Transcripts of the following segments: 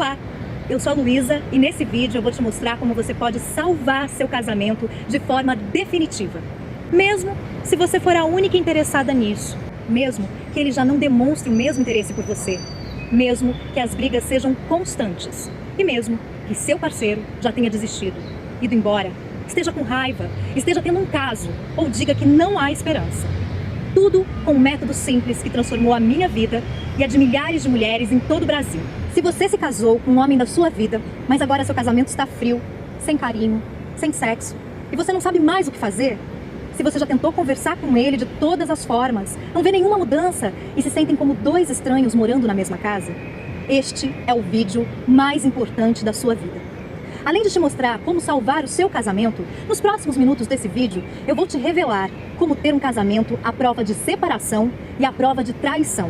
Olá, eu sou a Luísa e nesse vídeo eu vou te mostrar como você pode salvar seu casamento de forma definitiva. Mesmo se você for a única interessada nisso, mesmo que ele já não demonstre o mesmo interesse por você, mesmo que as brigas sejam constantes e mesmo que seu parceiro já tenha desistido, ido embora, esteja com raiva, esteja tendo um caso ou diga que não há esperança. Tudo com um método simples que transformou a minha vida e a de milhares de mulheres em todo o Brasil. Se você se casou com um homem da sua vida, mas agora seu casamento está frio, sem carinho, sem sexo, e você não sabe mais o que fazer, se você já tentou conversar com ele de todas as formas, não vê nenhuma mudança e se sentem como dois estranhos morando na mesma casa, este é o vídeo mais importante da sua vida. Além de te mostrar como salvar o seu casamento, nos próximos minutos desse vídeo eu vou te revelar como ter um casamento à prova de separação e à prova de traição.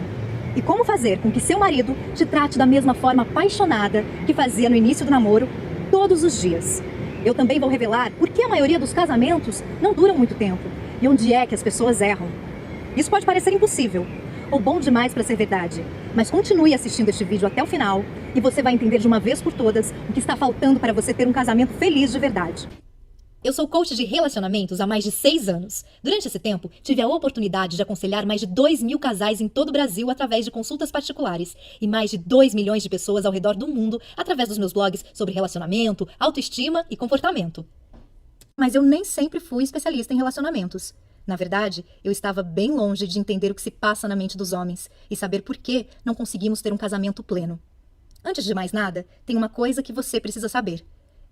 E como fazer com que seu marido te trate da mesma forma apaixonada que fazia no início do namoro, todos os dias. Eu também vou revelar por que a maioria dos casamentos não duram muito tempo e onde é que as pessoas erram. Isso pode parecer impossível ou bom demais para ser verdade, mas continue assistindo este vídeo até o final e você vai entender de uma vez por todas o que está faltando para você ter um casamento feliz de verdade. Eu sou coach de relacionamentos há mais de 6 anos. Durante esse tempo, tive a oportunidade de aconselhar mais de 2.000 casais em todo o Brasil através de consultas particulares e mais de 2 milhões de pessoas ao redor do mundo através dos meus blogs sobre relacionamento, autoestima e comportamento. Mas eu nem sempre fui especialista em relacionamentos. Na verdade, eu estava bem longe de entender o que se passa na mente dos homens e saber por que não conseguimos ter um casamento pleno. Antes de mais nada, tem uma coisa que você precisa saber.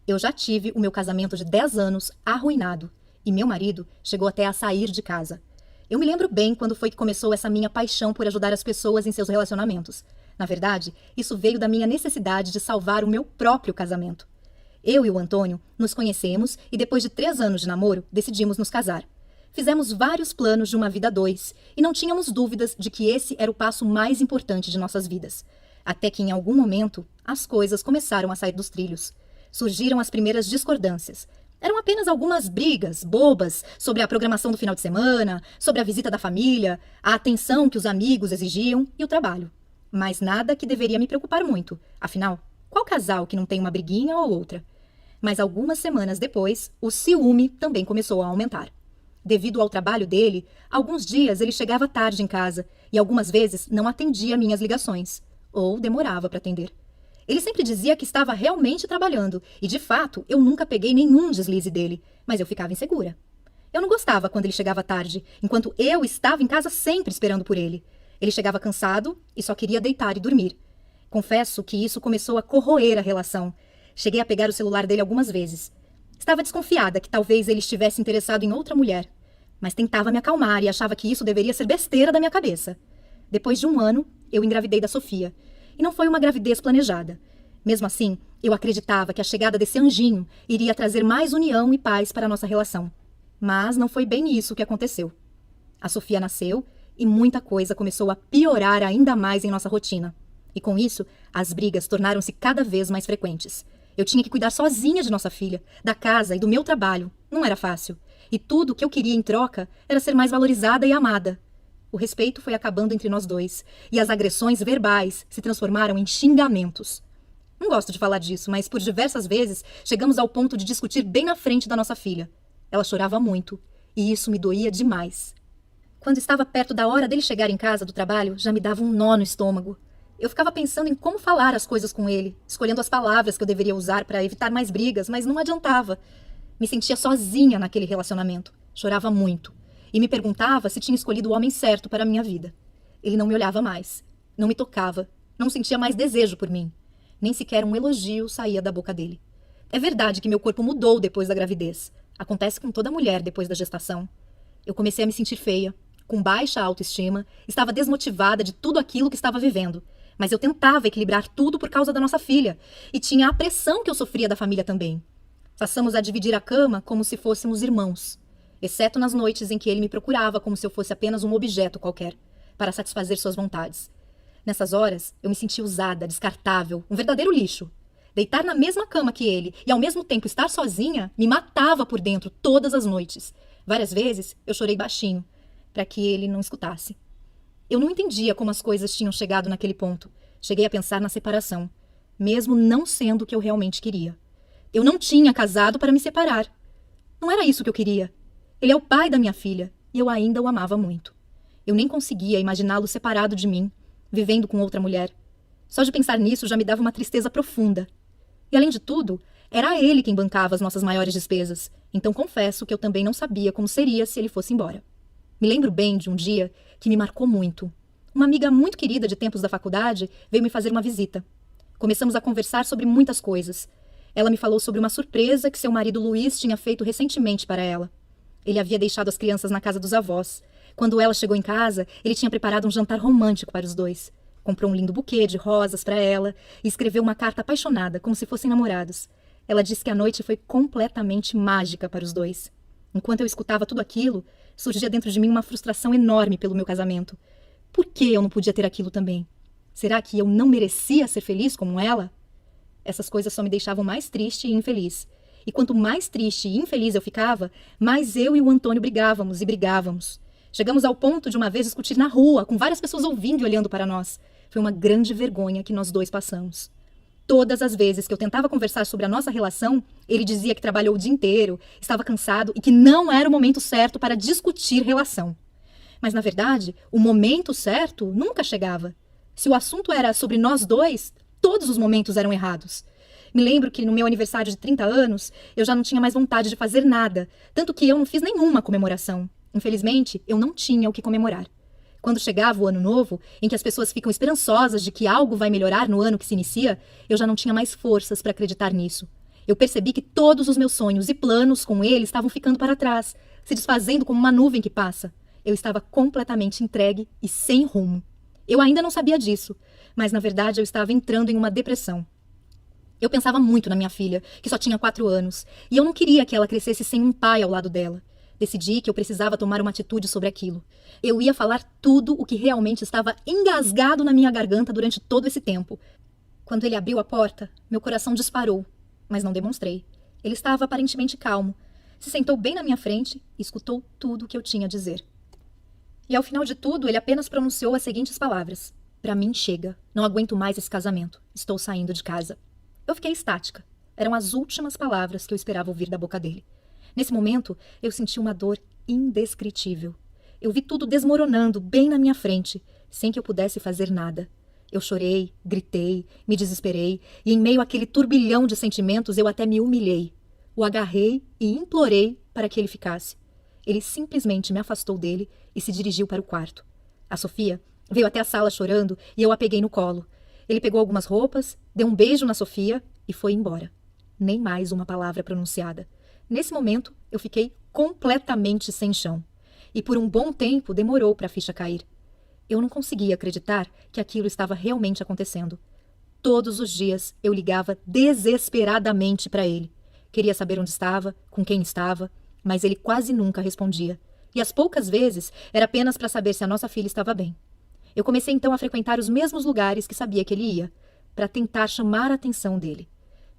Eu já tive o meu casamento de 10 anos arruinado e meu marido chegou até a sair de casa. Eu me lembro bem quando foi que começou essa minha paixão por ajudar as pessoas em seus relacionamentos. Na verdade, isso veio da minha necessidade de salvar o meu próprio casamento. Eu e o Antônio nos conhecemos e depois de 3 anos de namoro, decidimos nos casar. Fizemos vários planos de uma vida a 2 e não tínhamos dúvidas de que esse era o passo mais importante de nossas vidas. Até que em algum momento, as coisas começaram a sair dos trilhos. Surgiram as primeiras discordâncias. Eram apenas algumas brigas bobas sobre a programação do final de semana, sobre a visita da família, a atenção que os amigos exigiam e o trabalho. Mas nada que deveria me preocupar muito. Afinal, qual casal que não tem uma briguinha ou outra? Mas algumas semanas depois, o ciúme também começou a aumentar. Devido ao trabalho dele, alguns dias ele chegava tarde em casa e algumas vezes não atendia minhas ligações, ou demorava para atender. Ele sempre dizia que estava realmente trabalhando e, de fato, eu nunca peguei nenhum deslize dele, mas eu ficava insegura. Eu não gostava quando ele chegava tarde, enquanto eu estava em casa sempre esperando por ele. Ele chegava cansado e só queria deitar e dormir. Confesso que isso começou a corroer a relação. Cheguei a pegar o celular dele algumas vezes. Estava desconfiada que talvez ele estivesse interessado em outra mulher, mas tentava me acalmar e achava que isso deveria ser besteira da minha cabeça. Depois de 1 ano, eu engravidei da Sofia. E não foi uma gravidez planejada. Mesmo assim, eu acreditava que a chegada desse anjinho iria trazer mais união e paz para a nossa relação. Mas não foi bem isso que aconteceu. A Sofia nasceu e muita coisa começou a piorar ainda mais em nossa rotina. E com isso, as brigas tornaram-se cada vez mais frequentes. Eu tinha que cuidar sozinha de nossa filha, da casa e do meu trabalho. Não era fácil. E tudo o que eu queria em troca era ser mais valorizada e amada. O respeito foi acabando entre nós dois, e as agressões verbais se transformaram em xingamentos. Não gosto de falar disso, mas por diversas vezes chegamos ao ponto de discutir bem na frente da nossa filha. Ela chorava muito, e isso me doía demais. Quando estava perto da hora dele chegar em casa do trabalho, já me dava um nó no estômago. Eu ficava pensando em como falar as coisas com ele, escolhendo as palavras que eu deveria usar para evitar mais brigas, mas não adiantava. Me sentia sozinha naquele relacionamento. Chorava muito. E me perguntava se tinha escolhido o homem certo para a minha vida. Ele não me olhava mais, não me tocava, não sentia mais desejo por mim. Nem sequer um elogio saía da boca dele. É verdade que meu corpo mudou depois da gravidez. Acontece com toda mulher depois da gestação. Eu comecei a me sentir feia, com baixa autoestima, estava desmotivada de tudo aquilo que estava vivendo. Mas eu tentava equilibrar tudo por causa da nossa filha, e tinha a pressão que eu sofria da família também. Passamos a dividir a cama como se fôssemos irmãos. Exceto nas noites em que ele me procurava como se eu fosse apenas um objeto qualquer, para satisfazer suas vontades. Nessas horas, eu me sentia usada, descartável, um verdadeiro lixo. Deitar na mesma cama que ele e ao mesmo tempo estar sozinha me matava por dentro todas as noites. Várias vezes eu chorei baixinho, para que ele não escutasse. Eu não entendia como as coisas tinham chegado naquele ponto. Cheguei a pensar na separação. mesmo não sendo o que eu realmente queria. Eu não tinha casado para me separar. Não era isso que eu queria. Ele é o pai da minha filha e eu ainda o amava muito. Eu nem conseguia imaginá-lo separado de mim, vivendo com outra mulher. Só de pensar nisso já me dava uma tristeza profunda. E além de tudo, era ele quem bancava as nossas maiores despesas, então confesso que eu também não sabia como seria se ele fosse embora. Me lembro bem de um dia que me marcou muito. Uma amiga muito querida de tempos da faculdade veio me fazer uma visita. Começamos a conversar sobre muitas coisas. Ela me falou sobre uma surpresa que seu marido Luiz tinha feito recentemente para ela. Ele havia deixado as crianças na casa dos avós. Quando ela chegou em casa, ele tinha preparado um jantar romântico para os dois. Comprou um lindo buquê de rosas para ela e escreveu uma carta apaixonada, como se fossem namorados. Ela disse que a noite foi completamente mágica para os dois. Enquanto eu escutava tudo aquilo, surgia dentro de mim uma frustração enorme pelo meu casamento. Por que eu não podia ter aquilo também? Será que eu não merecia ser feliz como ela? Essas coisas só me deixavam mais triste e infeliz. E quanto mais triste e infeliz eu ficava, mais eu e o Antônio brigávamos e brigávamos. Chegamos ao ponto de uma vez discutir na rua, com várias pessoas ouvindo e olhando para nós. Foi uma grande vergonha que nós dois passamos. Todas as vezes que eu tentava conversar sobre a nossa relação, ele dizia que trabalhou o dia inteiro, estava cansado e que não era o momento certo para discutir relação. Mas, na verdade, o momento certo nunca chegava. Se o assunto era sobre nós dois, todos os momentos eram errados. Me lembro que no meu aniversário de 30 anos, eu já não tinha mais vontade de fazer nada, tanto que eu não fiz nenhuma comemoração. Infelizmente, eu não tinha o que comemorar. Quando chegava o ano novo, em que as pessoas ficam esperançosas de que algo vai melhorar no ano que se inicia, eu já não tinha mais forças para acreditar nisso. Eu percebi que todos os meus sonhos e planos com ele estavam ficando para trás, se desfazendo como uma nuvem que passa. Eu estava completamente entregue e sem rumo. Eu ainda não sabia disso, mas na verdade eu estava entrando em uma depressão. Eu pensava muito na minha filha, que só tinha 4 anos, e eu não queria que ela crescesse sem um pai ao lado dela. Decidi que eu precisava tomar uma atitude sobre aquilo. Eu ia falar tudo o que realmente estava engasgado na minha garganta durante todo esse tempo. Quando ele abriu a porta, meu coração disparou, mas não demonstrei. Ele estava aparentemente calmo. Se sentou bem na minha frente e escutou tudo o que eu tinha a dizer. E ao final de tudo, ele apenas pronunciou as seguintes palavras: "Pra mim chega. Não aguento mais esse casamento. Estou saindo de casa." Eu fiquei estática. Eram as últimas palavras que eu esperava ouvir da boca dele. Nesse momento, eu senti uma dor indescritível. Eu vi tudo desmoronando bem na minha frente, sem que eu pudesse fazer nada. Eu chorei, gritei, me desesperei, e em meio àquele turbilhão de sentimentos eu até me humilhei. O agarrei e implorei para que ele ficasse. Ele simplesmente me afastou dele e se dirigiu para o quarto. A Sofia veio até a sala chorando e eu a peguei no colo. Ele pegou algumas roupas, deu um beijo na Sofia e foi embora. Nem mais uma palavra pronunciada. Nesse momento, eu fiquei completamente sem chão. E por um bom tempo demorou para a ficha cair. Eu não conseguia acreditar que aquilo estava realmente acontecendo. Todos os dias eu ligava desesperadamente para ele. Queria saber onde estava, com quem estava, mas ele quase nunca respondia. E as poucas vezes era apenas para saber se a nossa filha estava bem. Eu comecei então a frequentar os mesmos lugares que sabia que ele ia, para tentar chamar a atenção dele.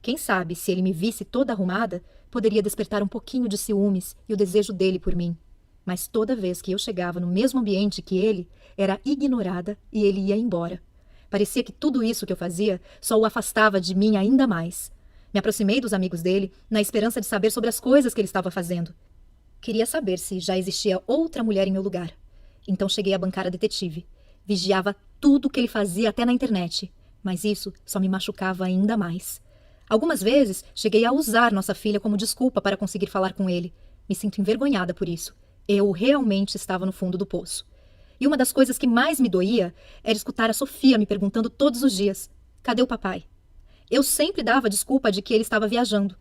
Quem sabe, se ele me visse toda arrumada, poderia despertar um pouquinho de ciúmes e o desejo dele por mim. Mas toda vez que eu chegava no mesmo ambiente que ele, era ignorada e ele ia embora. Parecia que tudo isso que eu fazia só o afastava de mim ainda mais. Me aproximei dos amigos dele, na esperança de saber sobre as coisas que ele estava fazendo. Queria saber se já existia outra mulher em meu lugar. Então cheguei a bancar a detetive. Vigiava tudo o que ele fazia até na internet. Mas isso só me machucava ainda mais. Algumas vezes, cheguei a usar nossa filha como desculpa para conseguir falar com ele. Me sinto envergonhada por isso. Eu realmente estava no fundo do poço. E uma das coisas que mais me doía era escutar a Sofia me perguntando todos os dias: "Cadê o papai?" Eu sempre dava desculpa de que ele estava viajando.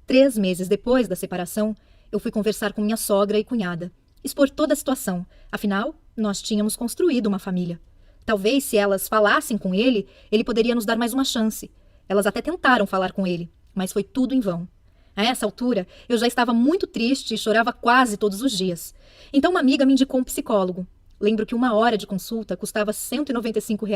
3 meses depois da separação, eu fui conversar com minha sogra e cunhada, expor toda a situação. Afinal, nós tínhamos construído uma família. Talvez, se elas falassem com ele, ele poderia nos dar mais uma chance. Elas até tentaram falar com ele, mas foi tudo em vão. A essa altura, eu já estava muito triste e chorava quase todos os dias. Então uma amiga me indicou um psicólogo. Lembro que 1 hora de consulta custava R$ 195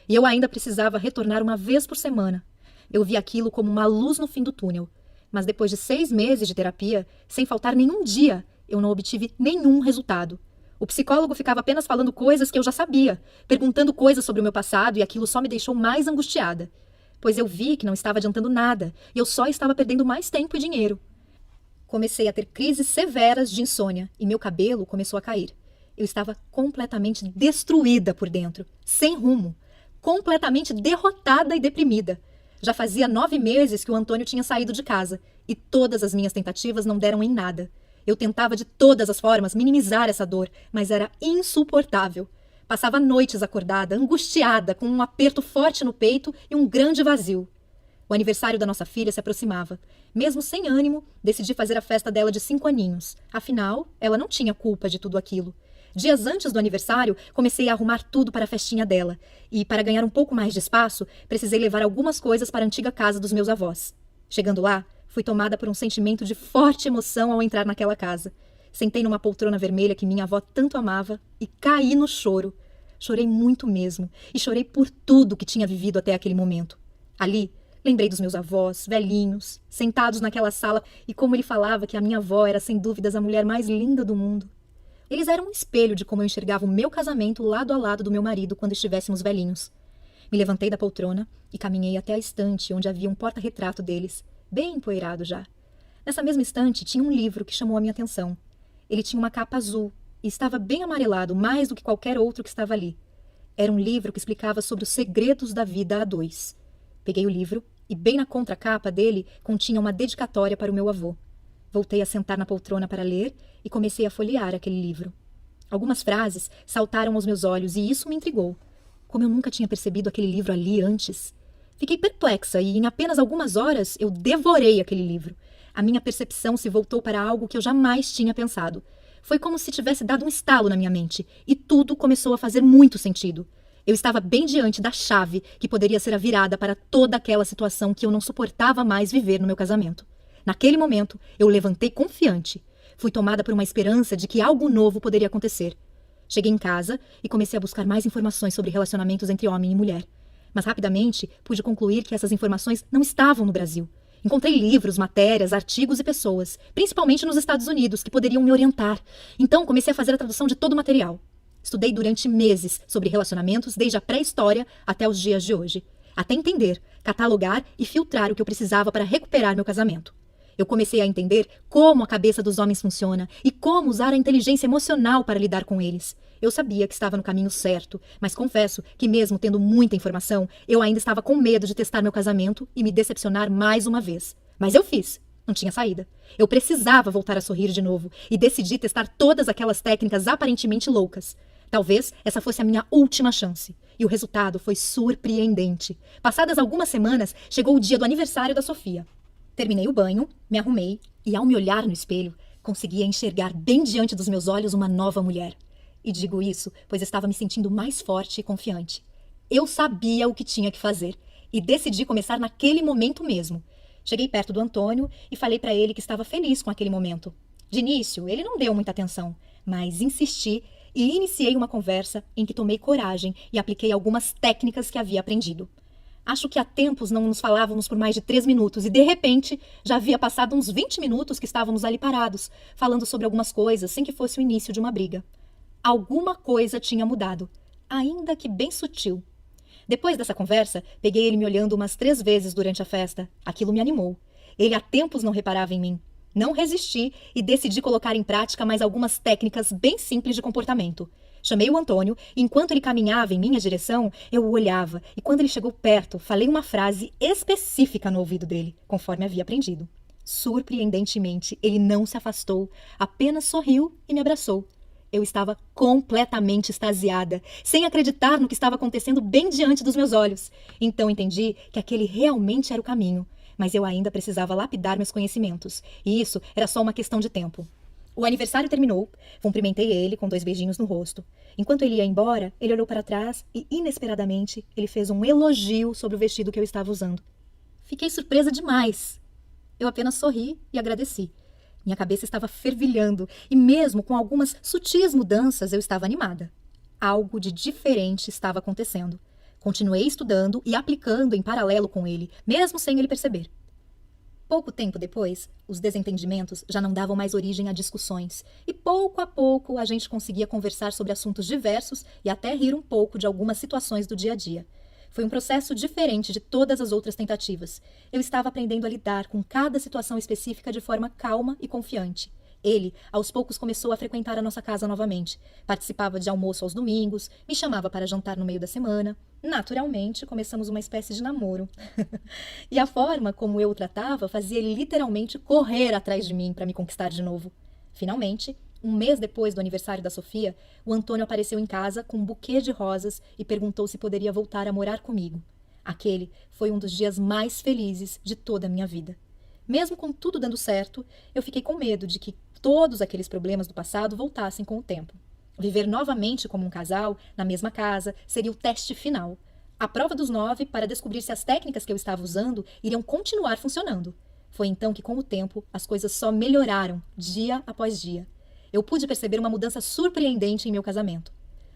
e eu ainda precisava retornar uma vez por semana. Eu vi aquilo como uma luz no fim do túnel. Mas depois de 6 meses de terapia, sem faltar nenhum dia, eu não obtive nenhum resultado. O psicólogo ficava apenas falando coisas que eu já sabia, perguntando coisas sobre o meu passado e aquilo só me deixou mais angustiada. pois eu vi que não estava adiantando nada e eu só estava perdendo mais tempo e dinheiro. Comecei a ter crises severas de insônia e meu cabelo começou a cair. Eu estava completamente destruída por dentro, sem rumo, completamente derrotada e deprimida. Já fazia 9 meses que o Antônio tinha saído de casa e todas as minhas tentativas não deram em nada. Eu tentava de todas as formas minimizar essa dor, mas era insuportável. Passava noites acordada, angustiada, com um aperto forte no peito e um grande vazio. O aniversário da nossa filha se aproximava. Mesmo sem ânimo, decidi fazer a festa dela de 5 aninhos. Afinal, ela não tinha culpa de tudo aquilo. Dias antes do aniversário, comecei a arrumar tudo para a festinha dela. E, para ganhar um pouco mais de espaço, precisei levar algumas coisas para a antiga casa dos meus avós. Chegando lá, fui tomada por um sentimento de forte emoção ao entrar naquela casa. Sentei numa poltrona vermelha que minha avó tanto amava e caí no choro. Chorei muito mesmo, e chorei por tudo que tinha vivido até aquele momento. Ali, lembrei dos meus avós, velhinhos, sentados naquela sala, e como ele falava que a minha avó era sem dúvidas a mulher mais linda do mundo. Eles eram um espelho de como eu enxergava o meu casamento lado a lado do meu marido quando estivéssemos velhinhos. Me levantei da poltrona e caminhei até a estante onde havia um porta-retrato deles, bem empoeirado já. Nessa mesma estante tinha um livro que chamou a minha atenção. Ele tinha uma capa azul e estava bem amarelado, mais do que qualquer outro que estava ali. Era um livro que explicava sobre os segredos da vida a dois. Peguei o livro e bem na contracapa dele continha uma dedicatória para o meu avô. Voltei a sentar na poltrona para ler e comecei a folhear aquele livro. Algumas frases saltaram aos meus olhos e isso me intrigou. Como eu nunca tinha percebido aquele livro ali antes. Fiquei perplexa e em apenas algumas horas eu devorei aquele livro. A minha percepção se voltou para algo que eu jamais tinha pensado. Foi como se tivesse dado um estalo na minha mente e tudo começou a fazer muito sentido. Eu estava bem diante da chave que poderia ser a virada para toda aquela situação que eu não suportava mais viver no meu casamento. Naquele momento, eu levantei confiante. Fui tomada por uma esperança de que algo novo poderia acontecer. Cheguei em casa e comecei a buscar mais informações sobre relacionamentos entre homem e mulher. Mas rapidamente pude concluir que essas informações não estavam no Brasil. Encontrei livros, matérias, artigos e pessoas, principalmente nos Estados Unidos, que poderiam me orientar. Então comecei a fazer a tradução de todo o material. Estudei durante meses sobre relacionamentos, desde a pré-história até os dias de hoje, até entender, catalogar e filtrar o que eu precisava para recuperar meu casamento. Eu comecei a entender como a cabeça dos homens funciona e como usar a inteligência emocional para lidar com eles. Eu sabia que estava no caminho certo, mas confesso que mesmo tendo muita informação, eu ainda estava com medo de testar meu casamento e me decepcionar mais uma vez. Mas eu fiz. Não tinha saída. Eu precisava voltar a sorrir de novo e decidi testar todas aquelas técnicas aparentemente loucas. Talvez essa fosse a minha última chance. E o resultado foi surpreendente. Passadas algumas semanas, chegou o dia do aniversário da Sofia. Terminei o banho, me arrumei e, ao me olhar no espelho, conseguia enxergar bem diante dos meus olhos uma nova mulher. E digo isso, pois estava me sentindo mais forte e confiante. Eu sabia o que tinha que fazer e decidi começar naquele momento mesmo. Cheguei perto do Antônio e falei para ele que estava feliz com aquele momento. De início, ele não deu muita atenção, mas insisti e iniciei uma conversa em que tomei coragem e apliquei algumas técnicas que havia aprendido. Acho que há tempos não nos falávamos por mais de 3 minutos e, de repente, já havia passado uns 20 minutos que estávamos ali parados, falando sobre algumas coisas sem que fosse o início de uma briga. Alguma coisa tinha mudado, ainda que bem sutil. Depois dessa conversa, peguei ele me olhando umas 3 vezes durante a festa. Aquilo me animou. Ele há tempos não reparava em mim. Não resisti e decidi colocar em prática mais algumas técnicas bem simples de comportamento. Chamei o Antônio e, enquanto ele caminhava em minha direção, eu o olhava e, quando ele chegou perto, falei uma frase específica no ouvido dele, conforme havia aprendido. Surpreendentemente, ele não se afastou, apenas sorriu e me abraçou. Eu estava completamente extasiada, sem acreditar no que estava acontecendo bem diante dos meus olhos. Então entendi que aquele realmente era o caminho, mas eu ainda precisava lapidar meus conhecimentos, e isso era só uma questão de tempo. O aniversário terminou, cumprimentei ele com 2 beijinhos no rosto. Enquanto ele ia embora, ele olhou para trás e, inesperadamente, ele fez um elogio sobre o vestido que eu estava usando. Fiquei surpresa demais. Eu apenas sorri e agradeci. Minha cabeça estava fervilhando e mesmo com algumas sutis mudanças eu estava animada. Algo de diferente estava acontecendo. Continuei estudando e aplicando em paralelo com ele, mesmo sem ele perceber. Pouco tempo depois, os desentendimentos já não davam mais origem a discussões e pouco a pouco a gente conseguia conversar sobre assuntos diversos e até rir um pouco de algumas situações do dia a dia. Foi um processo diferente de todas as outras tentativas. Eu estava aprendendo a lidar com cada situação específica de forma calma e confiante. Ele, aos poucos, começou a frequentar a nossa casa novamente. Participava de almoço aos domingos, me chamava para jantar no meio da semana. Naturalmente, começamos uma espécie de namoro. E a forma como eu o tratava fazia ele literalmente correr atrás de mim para me conquistar de novo. Finalmente, um mês depois do aniversário da Sofia, o Antônio apareceu em casa com um buquê de rosas e perguntou se poderia voltar a morar comigo. Aquele foi um dos dias mais felizes de toda a minha vida. Mesmo com tudo dando certo, eu fiquei com medo de que todos aqueles problemas do passado voltassem com o tempo. Viver novamente como um casal, na mesma casa, seria o teste final. A prova dos 9 para descobrir se as técnicas que eu estava usando iriam continuar funcionando. Foi então que, com o tempo, as coisas só melhoraram, dia após dia. Eu pude perceber uma mudança surpreendente em meu casamento.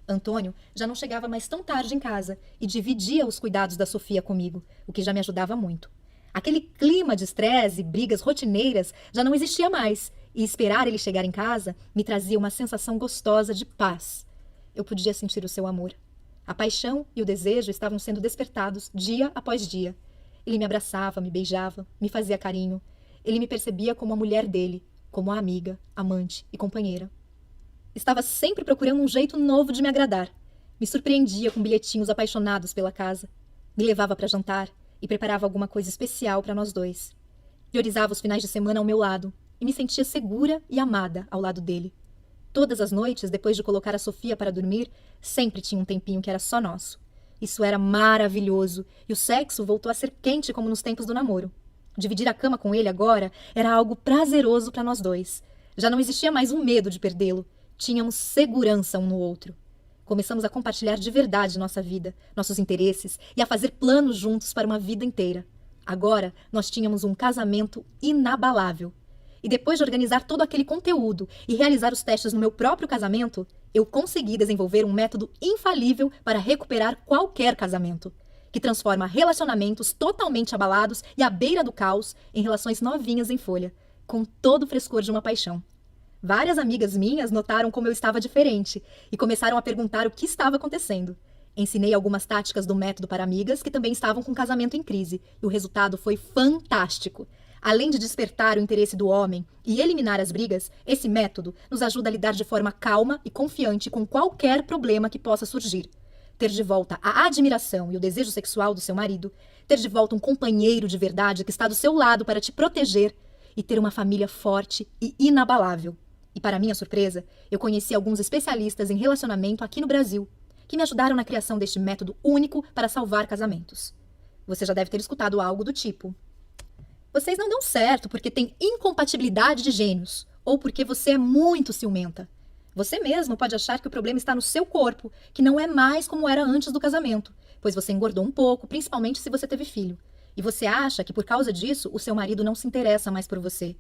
Antônio já não chegava mais tão tarde em casa e dividia os cuidados da Sofia comigo, o que já me ajudava muito. Aquele clima de estresse e brigas rotineiras já não existia mais, e esperar ele chegar em casa me trazia uma sensação gostosa de paz. Eu podia sentir o seu amor. A paixão e o desejo estavam sendo despertados dia após dia. Ele me abraçava, me beijava, me fazia carinho. Ele me percebia como a mulher dele, como a amiga, amante e companheira. Estava sempre procurando um jeito novo de me agradar. Me surpreendia com bilhetinhos apaixonados pela casa. Me levava para jantar e preparava alguma coisa especial para nós dois. Priorizava os finais de semana ao meu lado e me sentia segura e amada ao lado dele. Todas as noites, depois de colocar a Sofia para dormir, sempre tinha um tempinho que era só nosso. Isso era maravilhoso e o sexo voltou a ser quente como nos tempos do namoro. Dividir a cama com ele agora era algo prazeroso para nós dois. Já não existia mais um medo de perdê-lo. Tínhamos segurança um no outro. Começamos a compartilhar de verdade nossa vida, nossos interesses e a fazer planos juntos para uma vida inteira. Agora, nós tínhamos um casamento inabalável. E depois de organizar todo aquele conteúdo e realizar os testes no meu próprio casamento, eu consegui desenvolver um método infalível para recuperar qualquer casamento, que transforma relacionamentos totalmente abalados e à beira do caos em relações novinhas em folha, com todo o frescor de uma paixão. Várias amigas minhas notaram como eu estava diferente e começaram a perguntar o que estava acontecendo. Ensinei algumas táticas do método para amigas que também estavam com casamento em crise, e o resultado foi fantástico. Além de despertar o interesse do homem e eliminar as brigas, esse método nos ajuda a lidar de forma calma e confiante com qualquer problema que possa surgir. Ter de volta a admiração e o desejo sexual do seu marido, ter de volta um companheiro de verdade que está do seu lado para te proteger e ter uma família forte e inabalável. E para minha surpresa, eu conheci alguns especialistas em relacionamento aqui no Brasil, que me ajudaram na criação deste método único para salvar casamentos. Você já deve ter escutado algo do tipo: vocês não dão certo porque têm incompatibilidade de gênios, ou porque você é muito ciumenta. Você mesmo pode achar que o problema está no seu corpo, que não é mais como era antes do casamento, pois você engordou um pouco, principalmente se você teve filho. E você acha que por causa disso o seu marido não se interessa mais por você.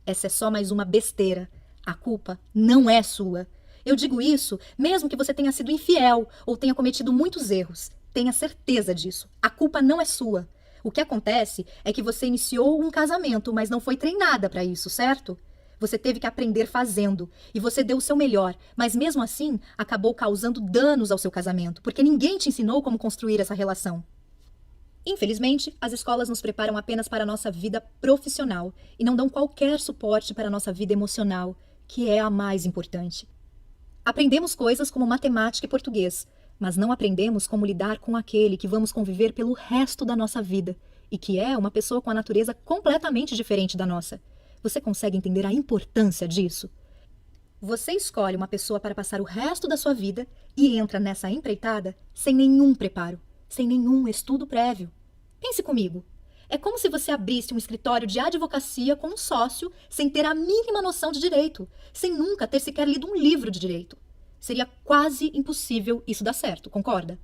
Essa é só mais uma besteira. A culpa não é sua. Eu digo isso mesmo que você tenha sido infiel ou tenha cometido muitos erros. Tenha certeza disso. A culpa não é sua. O que acontece é que você iniciou um casamento, mas não foi treinada para isso, certo? Você teve que aprender fazendo, e você deu o seu melhor, mas mesmo assim acabou causando danos ao seu casamento, porque ninguém te ensinou como construir essa relação. Infelizmente, as escolas nos preparam apenas para a nossa vida profissional e não dão qualquer suporte para a nossa vida emocional, que é a mais importante. Aprendemos coisas como matemática e português, mas não aprendemos como lidar com aquele que vamos conviver pelo resto da nossa vida e que é uma pessoa com a natureza completamente diferente da nossa. Você consegue entender a importância disso? Você escolhe uma pessoa para passar o resto da sua vida e entra nessa empreitada sem nenhum preparo, sem nenhum estudo prévio. Pense comigo. É como se você abrisse um escritório de advocacia com um sócio sem ter a mínima noção de direito, sem nunca ter sequer lido um livro de direito. Seria quase impossível isso dar certo, concorda?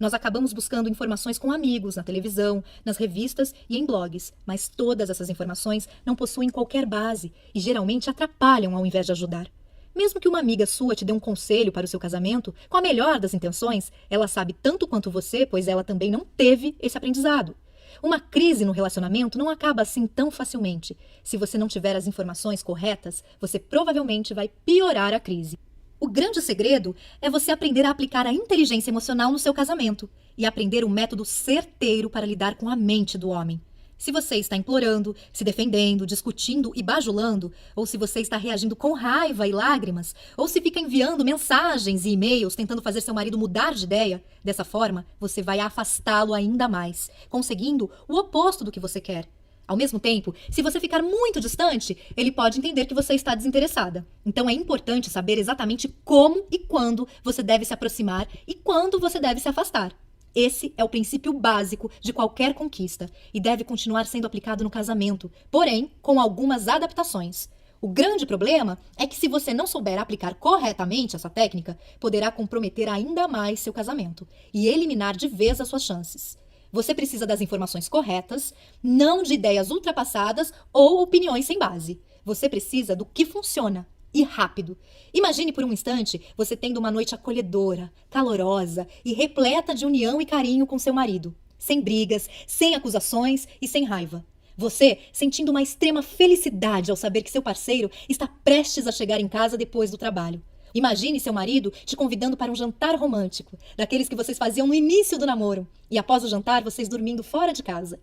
Nós acabamos buscando informações com amigos, na televisão, nas revistas e em blogs, mas todas essas informações não possuem qualquer base e geralmente atrapalham ao invés de ajudar. Mesmo que uma amiga sua te dê um conselho para o seu casamento, com a melhor das intenções, ela sabe tanto quanto você, pois ela também não teve esse aprendizado. Uma crise no relacionamento não acaba assim tão facilmente. Se você não tiver as informações corretas, você provavelmente vai piorar a crise. O grande segredo é você aprender a aplicar a inteligência emocional no seu casamento e aprender um método certeiro para lidar com a mente do homem. Se você está implorando, se defendendo, discutindo e bajulando, ou se você está reagindo com raiva e lágrimas, ou se fica enviando mensagens e e-mails tentando fazer seu marido mudar de ideia, dessa forma você vai afastá-lo ainda mais, conseguindo o oposto do que você quer. Ao mesmo tempo, se você ficar muito distante, ele pode entender que você está desinteressada. Então é importante saber exatamente como e quando você deve se aproximar e quando você deve se afastar. Esse é o princípio básico de qualquer conquista e deve continuar sendo aplicado no casamento, porém com algumas adaptações. O grande problema é que se você não souber aplicar corretamente essa técnica, poderá comprometer ainda mais seu casamento e eliminar de vez as suas chances. Você precisa das informações corretas, não de ideias ultrapassadas ou opiniões sem base. Você precisa do que funciona e rápido. Imagine por um instante você tendo uma noite acolhedora, calorosa e repleta de união e carinho com seu marido. Sem brigas, sem acusações e sem raiva. Você sentindo uma extrema felicidade ao saber que seu parceiro está prestes a chegar em casa depois do trabalho. Imagine seu marido te convidando para um jantar romântico, daqueles que vocês faziam no início do namoro, e após o jantar vocês dormindo fora de casa.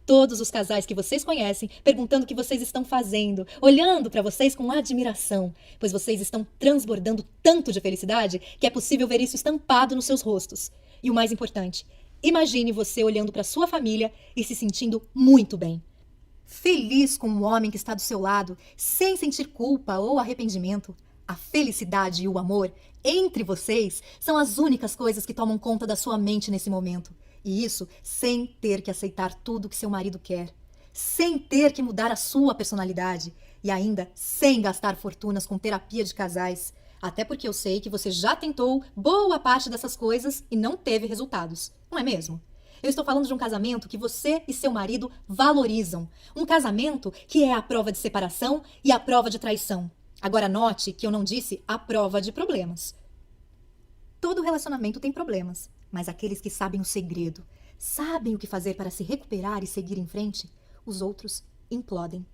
Todos os casais que vocês conhecem perguntando o que vocês estão fazendo, olhando para vocês com admiração, pois vocês estão transbordando tanto de felicidade que é possível ver isso estampado nos seus rostos. E o mais importante, imagine você olhando para sua família e se sentindo muito bem. Feliz com o homem que está do seu lado, sem sentir culpa ou arrependimento. A felicidade e o amor entre vocês são as únicas coisas que tomam conta da sua mente nesse momento. E isso sem ter que aceitar tudo que seu marido quer, sem ter que mudar a sua personalidade e ainda sem gastar fortunas com terapia de casais. Até porque eu sei que você já tentou boa parte dessas coisas e não teve resultados, não é mesmo? Eu estou falando de um casamento que você e seu marido valorizam. Um casamento que é a prova de separação e a prova de traição. Agora note que eu não disse a prova de problemas. Todo relacionamento tem problemas, mas aqueles que sabem o segredo, sabem o que fazer para se recuperar e seguir em frente, os outros implodem.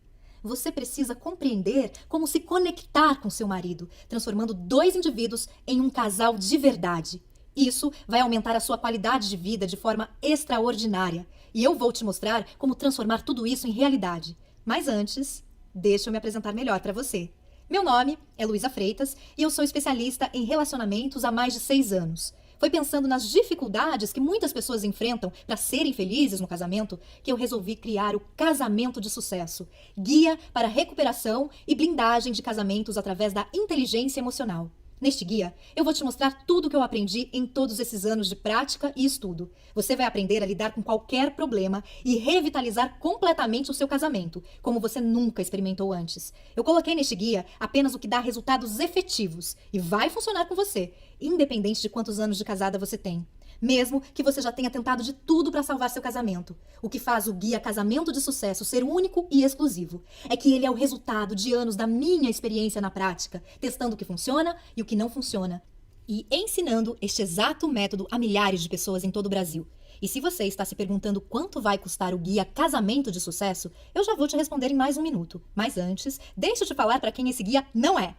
Você precisa compreender como se conectar com seu marido, transformando dois indivíduos em um casal de verdade. Isso vai aumentar a sua qualidade de vida de forma extraordinária. E eu vou te mostrar como transformar tudo isso em realidade. Mas antes, deixa eu me apresentar melhor para você. Meu nome é Luísa Freitas e eu sou especialista em relacionamentos há mais de 6 anos. Foi pensando nas dificuldades que muitas pessoas enfrentam para serem felizes no casamento que eu resolvi criar o Casamento de Sucesso, guia para recuperação e blindagem de casamentos através da inteligência emocional. Neste guia, eu vou te mostrar tudo o que eu aprendi em todos esses anos de prática e estudo. Você vai aprender a lidar com qualquer problema e revitalizar completamente o seu casamento, como você nunca experimentou antes. Eu coloquei neste guia apenas o que dá resultados efetivos e vai funcionar com você, independente de quantos anos de casada você tem. Mesmo que você já tenha tentado de tudo para salvar seu casamento. O que faz o guia Casamento de Sucesso ser único e exclusivo é que ele é o resultado de anos da minha experiência na prática, testando o que funciona e o que não funciona, e ensinando este exato método a milhares de pessoas em todo o Brasil. E se você está se perguntando quanto vai custar o guia Casamento de Sucesso, eu já vou te responder em mais um minuto. Mas antes, deixa eu te falar para quem esse guia não é.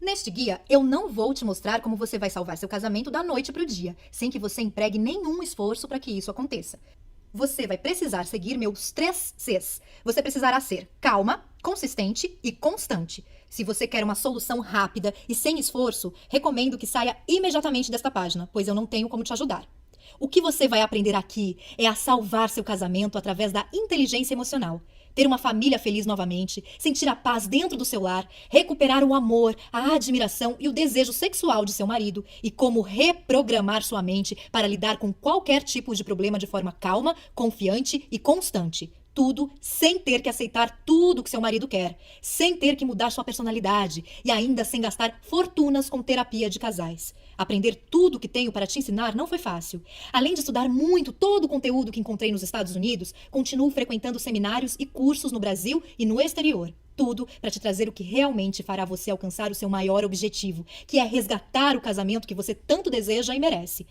Neste guia, eu não vou te mostrar como você vai salvar seu casamento da noite para o dia, sem que você empregue nenhum esforço para que isso aconteça. Você vai precisar seguir meus 3 Cs. Você precisará ser calma, consistente e constante. Se você quer uma solução rápida e sem esforço, recomendo que saia imediatamente desta página, pois eu não tenho como te ajudar. O que você vai aprender aqui é a salvar seu casamento através da inteligência emocional. Ter uma família feliz novamente, sentir a paz dentro do seu lar, recuperar o amor, a admiração e o desejo sexual de seu marido e como reprogramar sua mente para lidar com qualquer tipo de problema de forma calma, confiante e constante. Tudo sem ter que aceitar tudo que seu marido quer, sem ter que mudar sua personalidade e ainda sem gastar fortunas com terapia de casais. Aprender tudo o que tenho para te ensinar não foi fácil. Além de estudar muito todo o conteúdo que encontrei nos Estados Unidos, continuo frequentando seminários e cursos no Brasil e no exterior. Tudo para te trazer o que realmente fará você alcançar o seu maior objetivo, que é resgatar o casamento que você tanto deseja e merece.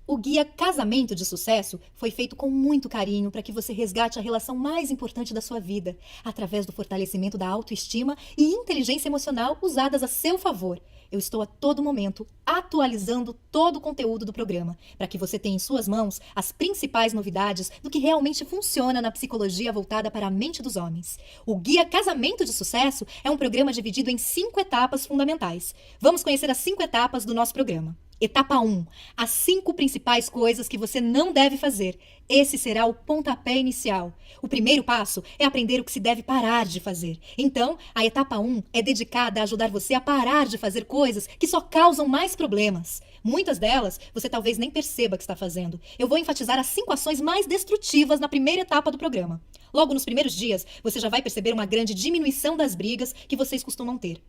O Guia Casamento de Sucesso foi feito com muito carinho para que você resgate a relação mais importante da sua vida, através do fortalecimento da autoestima e inteligência emocional usadas a seu favor. Eu estou a todo momento atualizando todo o conteúdo do programa, para que você tenha em suas mãos as principais novidades do que realmente funciona na psicologia voltada para a mente dos homens. O Guia Casamento de Sucesso é um programa dividido em 5 etapas fundamentais. Vamos conhecer as 5 etapas do nosso programa. Etapa 1. As 5 principais coisas que você não deve fazer. Esse será o pontapé inicial. O primeiro passo é aprender o que se deve parar de fazer. Então, a etapa 1 é dedicada a ajudar você a parar de fazer coisas que só causam mais problemas. Muitas delas você talvez nem perceba que está fazendo. Eu vou enfatizar as 5 ações mais destrutivas na primeira etapa do programa. Logo nos primeiros dias, você já vai perceber uma grande diminuição das brigas que vocês costumam ter.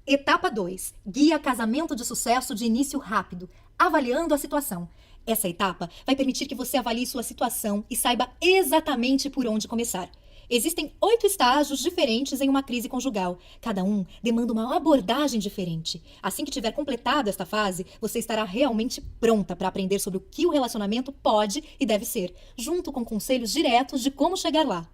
Etapa 2. Guia Casamento de Sucesso de início rápido, avaliando a situação. Essa etapa vai permitir que você avalie sua situação e saiba exatamente por onde começar. Existem 8 estágios diferentes em uma crise conjugal. Cada um demanda uma abordagem diferente. Assim que tiver completado esta fase, você estará realmente pronta para aprender sobre o que o relacionamento pode e deve ser, junto com conselhos diretos de como chegar lá.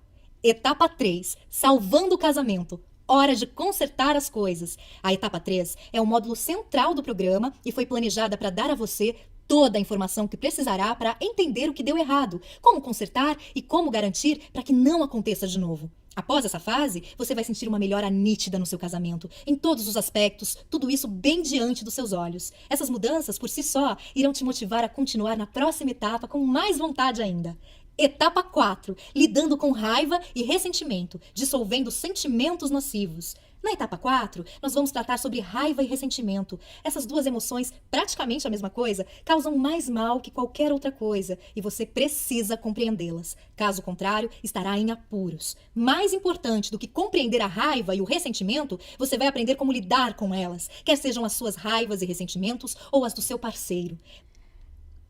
Etapa 3. Salvando o casamento. Hora de consertar as coisas. A etapa 3 é o módulo central do programa e foi planejada para dar a você toda a informação que precisará para entender o que deu errado, como consertar e como garantir para que não aconteça de novo. Após essa fase, você vai sentir uma melhora nítida no seu casamento, em todos os aspectos, tudo isso bem diante dos seus olhos. Essas mudanças, por si só, irão te motivar a continuar na próxima etapa com mais vontade ainda. Etapa 4. Lidando com raiva e ressentimento, dissolvendo sentimentos nocivos. Na etapa 4, nós vamos tratar sobre raiva e ressentimento. Essas duas emoções, praticamente a mesma coisa, causam mais mal que qualquer outra coisa e você precisa compreendê-las. Caso contrário, estará em apuros. Mais importante do que compreender a raiva e o ressentimento, você vai aprender como lidar com elas, quer sejam as suas raivas e ressentimentos ou as do seu parceiro.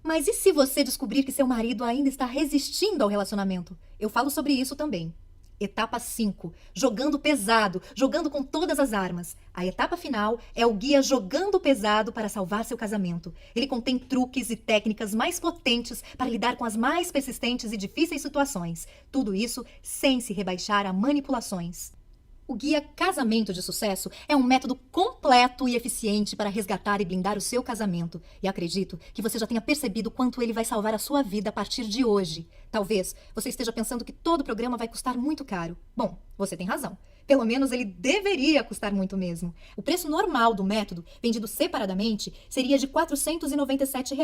Mas e se você descobrir que seu marido ainda está resistindo ao relacionamento? Eu falo sobre isso também. Etapa 5. Jogando pesado, jogando com todas as armas. A etapa final é o guia Jogando Pesado para salvar seu casamento. Ele contém truques e técnicas mais potentes para lidar com as mais persistentes e difíceis situações. Tudo isso sem se rebaixar a manipulações. O Guia Casamento de Sucesso é um método completo e eficiente para resgatar e blindar o seu casamento. E acredito que você já tenha percebido quanto ele vai salvar a sua vida a partir de hoje. Talvez você esteja pensando que todo o programa vai custar muito caro. Bom, você tem razão. Pelo menos ele deveria custar muito mesmo. O preço normal do método, vendido separadamente, seria de R$ 497.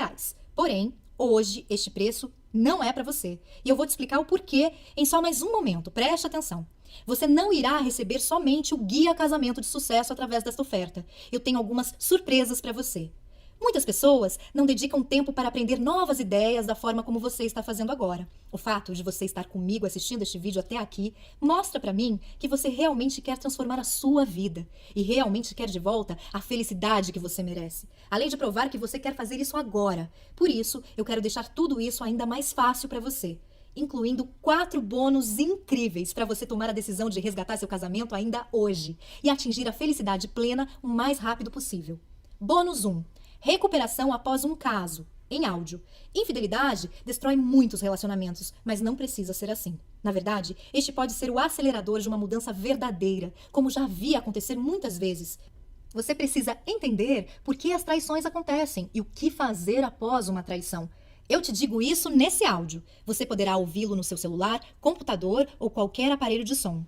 Porém, hoje este preço não é para você. E eu vou te explicar o porquê em só mais um momento. Preste atenção. Você não irá receber somente o Guia Casamento de Sucesso através desta oferta. Eu tenho algumas surpresas para você. Muitas pessoas não dedicam tempo para aprender novas ideias da forma como você está fazendo agora. O fato de você estar comigo assistindo este vídeo até aqui mostra para mim que você realmente quer transformar a sua vida e realmente quer de volta a felicidade que você merece. Além de provar que você quer fazer isso agora. Por isso, eu quero deixar tudo isso ainda mais fácil para você, incluindo 4 bônus incríveis para você tomar a decisão de resgatar seu casamento ainda hoje e atingir a felicidade plena o mais rápido possível. Bônus 1. Recuperação após um caso, em áudio. Infidelidade destrói muitos relacionamentos, mas não precisa ser assim. Na verdade, este pode ser o acelerador de uma mudança verdadeira, como já vi acontecer muitas vezes. Você precisa entender por que as traições acontecem e o que fazer após uma traição. Eu te digo isso nesse áudio. Você poderá ouvi-lo no seu celular, computador ou qualquer aparelho de som.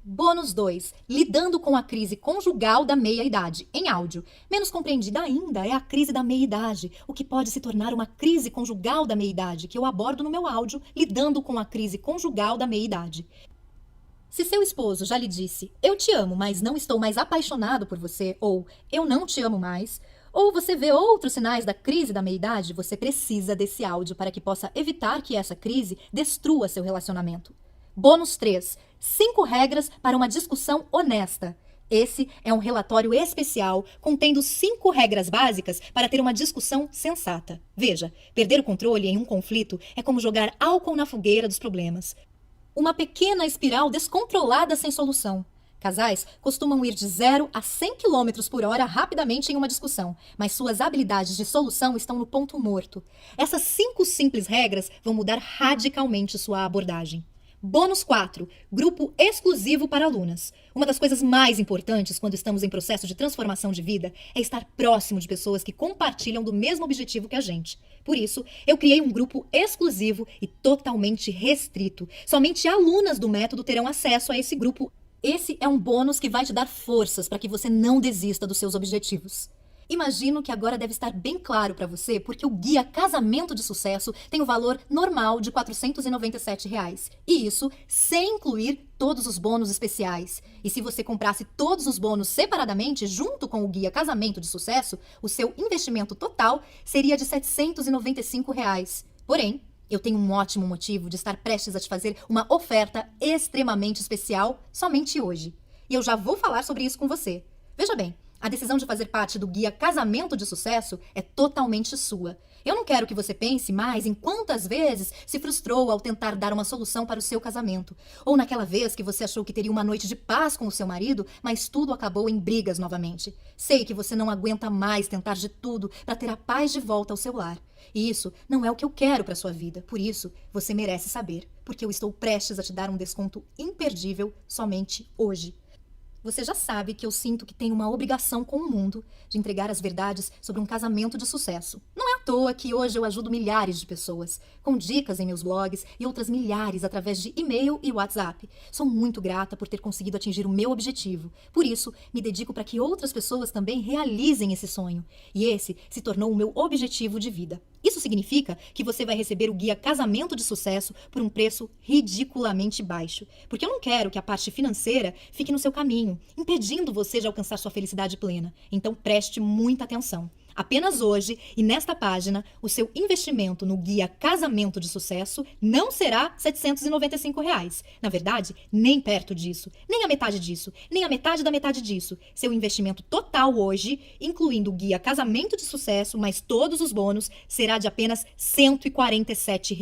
Bônus 2. Lidando com a crise conjugal da meia-idade, em áudio. Menos compreendida ainda é a crise da meia-idade, o que pode se tornar uma crise conjugal da meia-idade, que eu abordo no meu áudio, Lidando com a crise conjugal da meia-idade. Se seu esposo já lhe disse, eu te amo, mas não estou mais apaixonado por você, ou eu não te amo mais, ou você vê outros sinais da crise da meia-idade, você precisa desse áudio para que possa evitar que essa crise destrua seu relacionamento. Bônus 3. 5 regras para uma discussão honesta. Esse é um relatório especial contendo 5 regras básicas para ter uma discussão sensata. Veja, perder o controle em um conflito é como jogar álcool na fogueira dos problemas. Uma pequena espiral descontrolada sem solução. Casais costumam ir de 0 a 100 km por hora rapidamente em uma discussão, mas suas habilidades de solução estão no ponto morto. Essas 5 simples regras vão mudar radicalmente sua abordagem. Bônus 4. Grupo exclusivo para alunas. Uma das coisas mais importantes quando estamos em processo de transformação de vida é estar próximo de pessoas que compartilham do mesmo objetivo que a gente. Por isso, eu criei um grupo exclusivo e totalmente restrito. Somente alunas do método terão acesso a esse grupo. Esse é um bônus que vai te dar forças para que você não desista dos seus objetivos. Imagino que agora deve estar bem claro para você porque o Guia Casamento de Sucesso tem o valor normal de R$ 497. E isso sem incluir todos os bônus especiais. E se você comprasse todos os bônus separadamente, junto com o Guia Casamento de Sucesso, o seu investimento total seria de R$ 795. Porém, eu tenho um ótimo motivo de estar prestes a te fazer uma oferta extremamente especial somente hoje. E eu já vou falar sobre isso com você. Veja bem, a decisão de fazer parte do Guia Casamento de Sucesso é totalmente sua. Eu não quero que você pense mais em quantas vezes se frustrou ao tentar dar uma solução para o seu casamento. Ou naquela vez que você achou que teria uma noite de paz com o seu marido, mas tudo acabou em brigas novamente. Sei que você não aguenta mais tentar de tudo para ter a paz de volta ao seu lar. E isso não é o que eu quero para sua vida. Por isso, você merece saber, porque eu estou prestes a te dar um desconto imperdível somente hoje. Você já sabe que eu sinto que tenho uma obrigação com o mundo de entregar as verdades sobre um casamento de sucesso. Não é à toa que hoje eu ajudo milhares de pessoas, com dicas em meus blogs e outras milhares através de e-mail e WhatsApp. Sou muito grata por ter conseguido atingir o meu objetivo. Por isso, me dedico para que outras pessoas também realizem esse sonho. E esse se tornou o meu objetivo de vida. Isso significa que você vai receber o Guia Casamento de Sucesso por um preço ridiculamente baixo. Porque eu não quero que a parte financeira fique no seu caminho, impedindo você de alcançar sua felicidade plena. Então preste muita atenção. Apenas hoje e nesta página, o seu investimento no Guia Casamento de Sucesso não será R$ 795. Na verdade, nem perto disso, nem a metade disso, nem a metade da metade disso. Seu investimento total hoje, incluindo o Guia Casamento de Sucesso, mais todos os bônus, será de apenas R$ 147.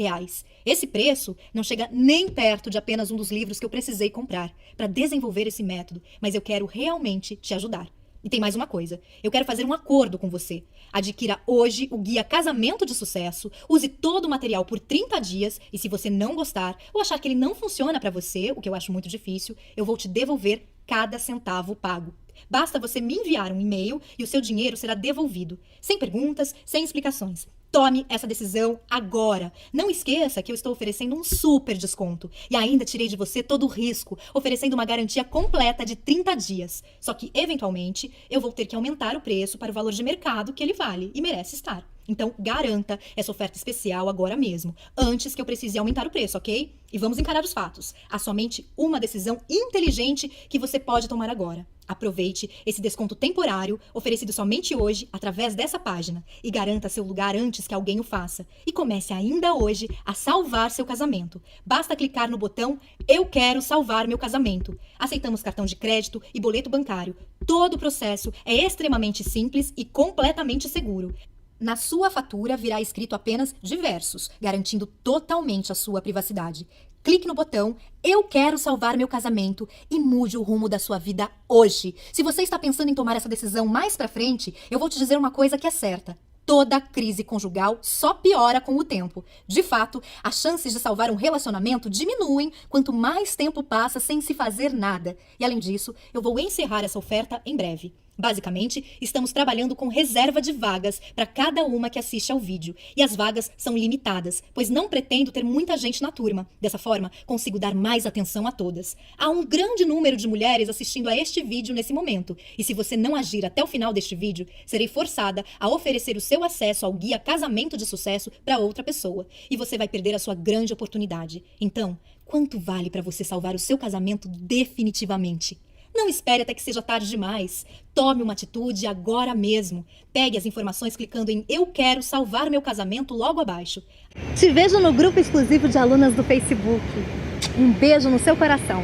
Esse preço não chega nem perto de apenas um dos livros que eu precisei comprar para desenvolver esse método, mas eu quero realmente te ajudar. E tem mais uma coisa, eu quero fazer um acordo com você. Adquira hoje o Guia Casamento de Sucesso, use todo o material por 30 dias e se você não gostar ou achar que ele não funciona para você, o que eu acho muito difícil, eu vou te devolver cada centavo pago. Basta você me enviar um e-mail e o seu dinheiro será devolvido, sem perguntas, sem explicações. Tome essa decisão agora. Não esqueça que eu estou oferecendo um super desconto. E ainda tirei de você todo o risco, oferecendo uma garantia completa de 30 dias. Só que, eventualmente, eu vou ter que aumentar o preço para o valor de mercado que ele vale e merece estar. Então, garanta essa oferta especial agora mesmo, antes que eu precise aumentar o preço, ok? E vamos encarar os fatos. Há somente uma decisão inteligente que você pode tomar agora. Aproveite esse desconto temporário, oferecido somente hoje, através dessa página, e garanta seu lugar antes que alguém o faça. E comece ainda hoje a salvar seu casamento. Basta clicar no botão Eu Quero Salvar Meu Casamento. Aceitamos cartão de crédito e boleto bancário. Todo o processo é extremamente simples e completamente seguro. Na sua fatura virá escrito apenas diversos, garantindo totalmente a sua privacidade. Clique no botão Eu Quero Salvar Meu Casamento e mude o rumo da sua vida hoje. Se você está pensando em tomar essa decisão mais pra frente, eu vou te dizer uma coisa que é certa. Toda crise conjugal só piora com o tempo. De fato, as chances de salvar um relacionamento diminuem quanto mais tempo passa sem se fazer nada. E além disso, eu vou encerrar essa oferta em breve. Basicamente, estamos trabalhando com reserva de vagas para cada uma que assiste ao vídeo. E as vagas são limitadas, pois não pretendo ter muita gente na turma. Dessa forma, consigo dar mais atenção a todas. Há um grande número de mulheres assistindo a este vídeo nesse momento. E se você não agir até o final deste vídeo, serei forçada a oferecer o seu acesso ao Guia Casamento de Sucesso para outra pessoa. E você vai perder a sua grande oportunidade. Então, quanto vale para você salvar o seu casamento definitivamente? Não espere até que seja tarde demais. Tome uma atitude agora mesmo. Pegue as informações clicando em Eu Quero Salvar Meu Casamento logo abaixo. Te vejo no grupo exclusivo de alunas do Facebook. Um beijo no seu coração.